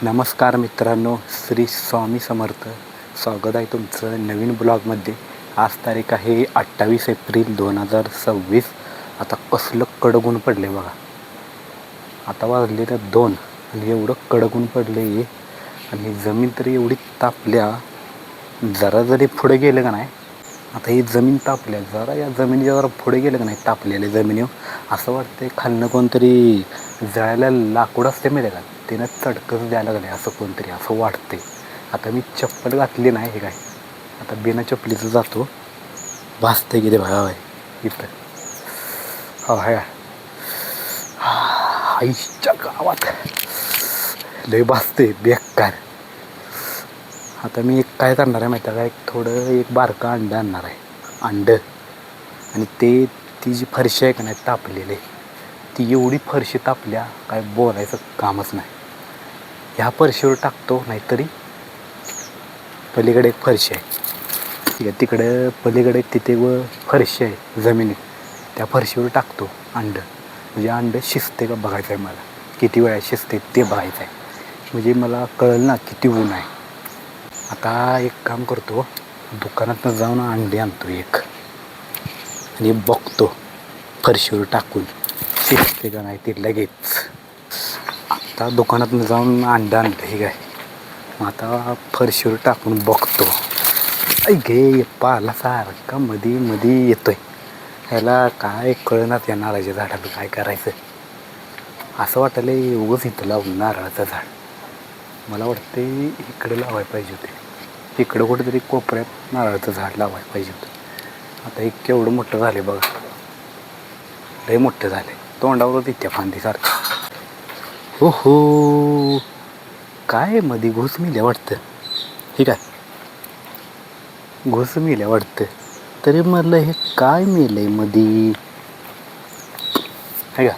नमस्कार मित्रांनो, श्री स्वामी समर्थ. स्वागत आहे तुमचं नवीन ब्लॉगमध्ये. आज तारीख आहे 28 एप्रिल 2026. आता कसलं कडक ऊन पडले बघा. आता वाजले तर 2 आणि एवढं कडक ऊन पडले आणि जमीन तरी एवढी तापल्या. जरा जरी पुढे गेलं का नाही, आता ही जमीन तापल्या, जरा या जमिनीच्या जरा पुढे गेलं का नाही तापलेल्या जमिनीवर असं वाटतं खालनं कोणतरी जळायला लाकूड असते मिळेल का, त्यानं चटकच द्यायला लागले असं कोणतरी असं वाटते. आता मी चप्पल घातली नाही, हे काय आता बिना चप्पलीचं जातो. भासते किती भया आहे इथं. हो हाय आईच्या गावात लय भासते बेकार. आता मी एक काय करणार आहे माहिती आहे का, एक थोडं एक बारकं अंडं आणणार आहे. अंडं आणि ती जी फरशी आहे का नाही तापलेली, ती एवढी फरशी तापल्या काय बोलायचं कामच नाही. ह्या फरशीवर टाकतो, नाहीतरी पलीकडे एक फरशी आहे, ठीक आहे, तिकडं पलीकडे तिथे व फरशी आहे जमिनीत, त्या फरशीवर टाकतो अंडं. म्हणजे अंडं शिजते का बघायचं आहे मला, किती वेळा शिजते ते बघायचं आहे. म्हणजे मला कळलं ना किती ऊन आहे. आता एक काम करतो, दुकानातनं जाऊन अंडे आणतो एक आणि बघतो फरशीवर टाकून शिजते का नाही ते लगेच. आता दुकानातनं जाऊन अंडं आणलं, हे काय मग आता फरशीवर टाकून बघतो. ऐ घे पाला सारखा मध्ये येतोय, ह्याला काय कळणार या नारळाच्या झाडाला काय करायचं. असं वाटायला उगंच इथं लावून नारळाचं झाड. मला वाटते इकडे लावायला पाहिजे होते, इकडं कुठेतरी कोपऱ्यात नारळाचं झाड लावायला पाहिजे होतं. आता हे केवढं मोठं झाले बघा, लय मोठं झालं, तोंडावर इत्या फांदीसारखं. हो हो, काय मध्ये घुस मिल्या वाटतं, ठीक आहे, घुस मिल्या वाटतं. तरी म्हणलं हे काय मिळलंय मध्ये, आहे का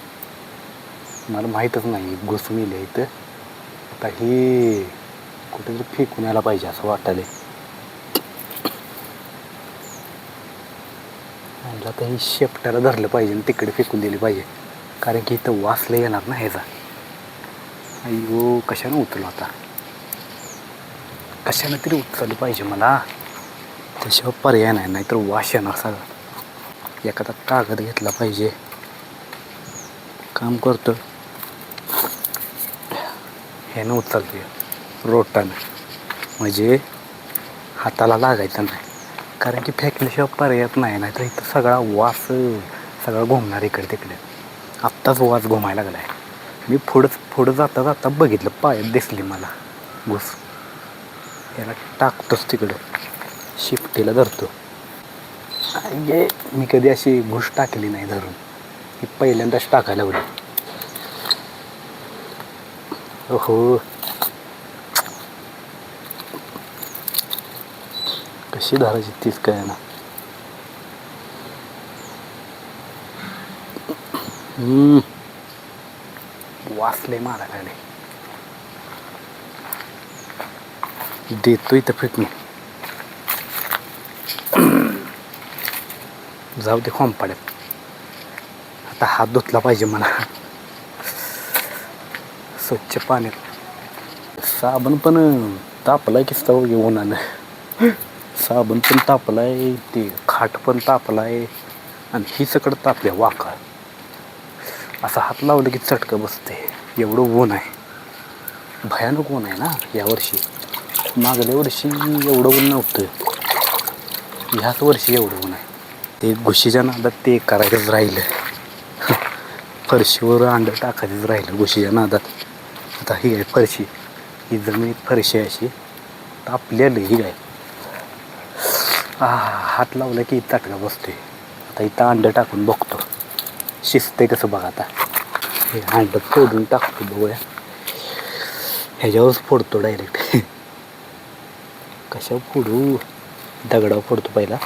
मला माहीतच नाही घुस मिल्या इथं. आता हे कुठेतरी फेकून यायला पाहिजे असं वाटायला. म्हणलं आता हे शेपटाला धरलं पाहिजे आणि तिकडे फेकून दिली पाहिजे, कारण की इथं वास लय येणार ना ह्याचा. अय्यो कशानं उचलू आता, कशानं तरी उचललं पाहिजे मला, त्याशिवाय पर्याय नाही, नाहीतर वास येणार सगळा. एखादा कागद घेतला पाहिजे. काम करतो ह्यानं उचलतो रोटानं, म्हणजे हाताला लागायचं नाही, कारण की फेकल्याशिवाय पर्यायच नाही. नाहीतर इथं सगळा वास सगळा घुमणार इकडे तिकडे. आत्ताच वास घुमायला लागला आहे. मी पुढं जाता बघितलं, पायात दिसली मला घुस. याला टाकतोच तिकडं, शिफ्टीला धरतो. ये मी कधी अशी घुस टाकली नाही धरून, ही पहिल्यांदाच टाकायला लागली. हो कशी धरायची तीच काय ना. वासले मारायला लागले, देतो इथं फेकून. जाऊ दे खोंपाड्यात. आता हात धुतला पाहिजे मला स्वच्छ पाण्यात. साबण पण तापलाय किस्ता उन्हानं, साबण पण तापलाय, ते खाट पण तापलाय आणि ही सगळं तापल्या वाका. असं हात लावलं की चटकं बसते, एवढं ऊन आहे, भयानक ऊन आहे ना यावर्षी. मागल्या वर्षी एवढं ऊन नव्हतं, ह्याच वर्षी एवढं ऊन आहे. ते घुशीच्या नादात ते करायचंच राहिलं, फरशीवर अंडं टाकायचंच राहिलं घुशीच्या नादात. आता ही आहे फरशी, ही जमिनीत फरशी अशी तापलेली, ही आहे हात लावला की चटका बसतोय. आता इथं अंडं टाकून बघतो शिजते कसं बघा. आता हे अंडं फोडून टाकतो बघूया, ह्याच्यावरच फोडतो डायरेक्ट. कशावर फोडू, दगडावर फोडतो पहिला.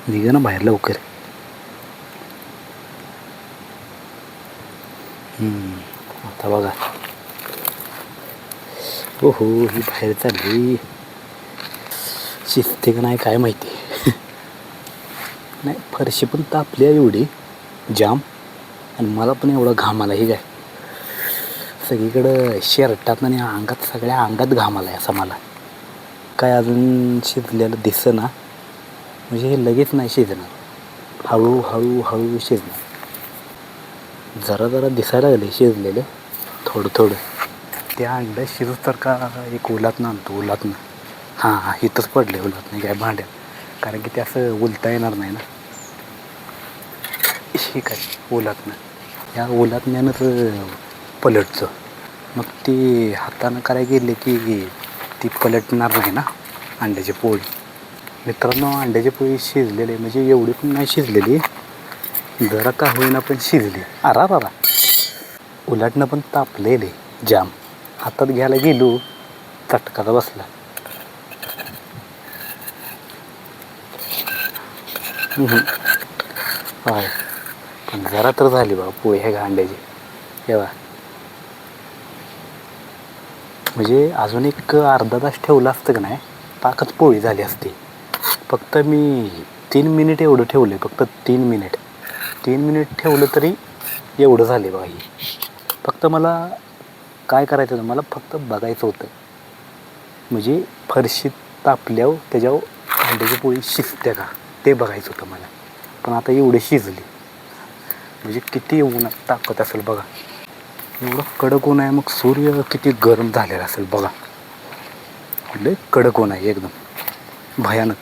निघा ना बाहेर लवकर. आता बघा, हो ही बाहेर चालली, शिजते का नाही काय माहिती. नाही फरशी पण तापली आहे एवढी जाम, आणि मला पण एवढा घाम आला. हे काय सगळीकडं शर्टात आणि अंगात, सगळ्या अंगात घाम आला आहे असा मला. काय अजून शिजलेलं दिसेना, म्हणजे हे लगेच नाही शिजणार, हळूहळू हळू शिजणार. जरा जरा दिसायला लागले शिजलेले थोडं थोडं. त्या अंडं शिजू तर का एक उलातनं आणतो, उलातनं. हां इथंच पडले उलातनं काय भांड्यात, कारण की ते असं उलता येणार नाही ना. हे काय उलातनं, या उलातण्यानं पलटचं. मग ती हातानं करायला गेले की ती पलटणार नाही ना अंड्याची पोळी. मित्रांनो अंड्याची पोळी शिजलेली, म्हणजे एवढी पण नाही शिजलेली, जरा का होईना पण शिजली. अरा उलटणं पण तापलेले जाम. हातात घ्यायला गेलो चटकाचा बसला. होय पण जरा तर झाली बाबा पोळी ह्या अंड्याची. तेव्हा म्हणजे अजून एक अर्धा तास ठेवला असतं का नाही, पाकच पोळी झाली असती. फक्त मी 3 मिनिट एवढं ठेवलं आहे, फक्त 3 मिनिट ठेवलं तरी एवढं झाले बघा. फक्त मला काय करायचं होतं, मला फक्त बघायचं होतं, म्हणजे फरशी तापल्यावर त्याच्यावर अंड्याची पोळी शिजते का ते बघायचं होतं मला. पण आता एवढी शिजली, म्हणजे किती उन्हात तापत असेल बघा. एवढं कडक ऊन आहे, मग सूर्य किती गरम झालेला असेल बघा. लय कडक ऊन आहे एकदम भयानक.